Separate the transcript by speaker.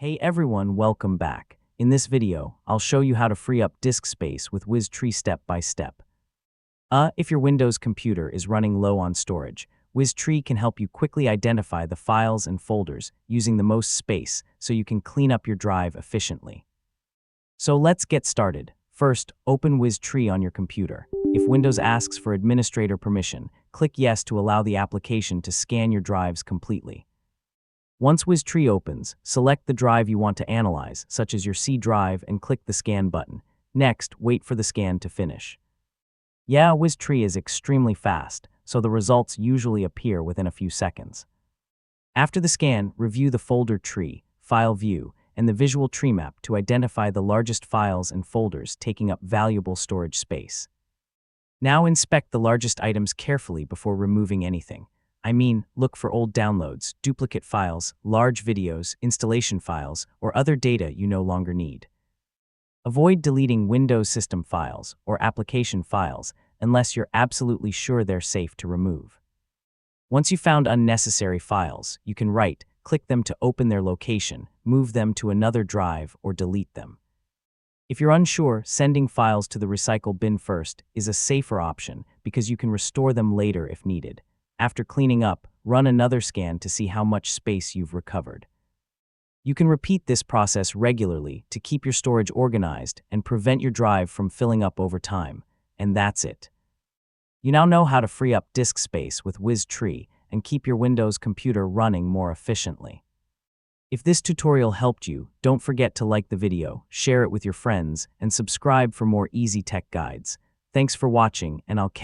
Speaker 1: Hey everyone, welcome back. In this video, I'll show you how to free up disk space with WizTree step by step. If your Windows computer is running low on storage, WizTree can help you quickly identify the files and folders using the most space so you can clean up your drive efficiently. So let's get started. First, open WizTree on your computer. If Windows asks for administrator permission, click Yes to allow the application to scan your drives completely. Once WizTree opens, select the drive you want to analyze, such as your C drive, and click the Scan button. Next, wait for the scan to finish. Yeah, WizTree is extremely fast, so the results usually appear within a few seconds. After the scan, review the folder tree, file view, and the visual tree map to identify the largest files and folders taking up valuable storage space. Now inspect the largest items carefully before removing anything. Look for old downloads, duplicate files, large videos, installation files, or other data you no longer need. Avoid deleting Windows system files or application files unless you're absolutely sure they're safe to remove. Once you've found unnecessary files, you can right-click them to open their location, move them to another drive, or delete them. If you're unsure, sending files to the recycle bin first is a safer option because you can restore them later if needed. After cleaning up, run another scan to see how much space you've recovered. You can repeat this process regularly to keep your storage organized and prevent your drive from filling up over time. And that's it. You now know how to free up disk space with WizTree and keep your Windows computer running more efficiently. If this tutorial helped you, don't forget to like the video, share it with your friends, and subscribe for more easy tech guides. Thanks for watching, and I'll catch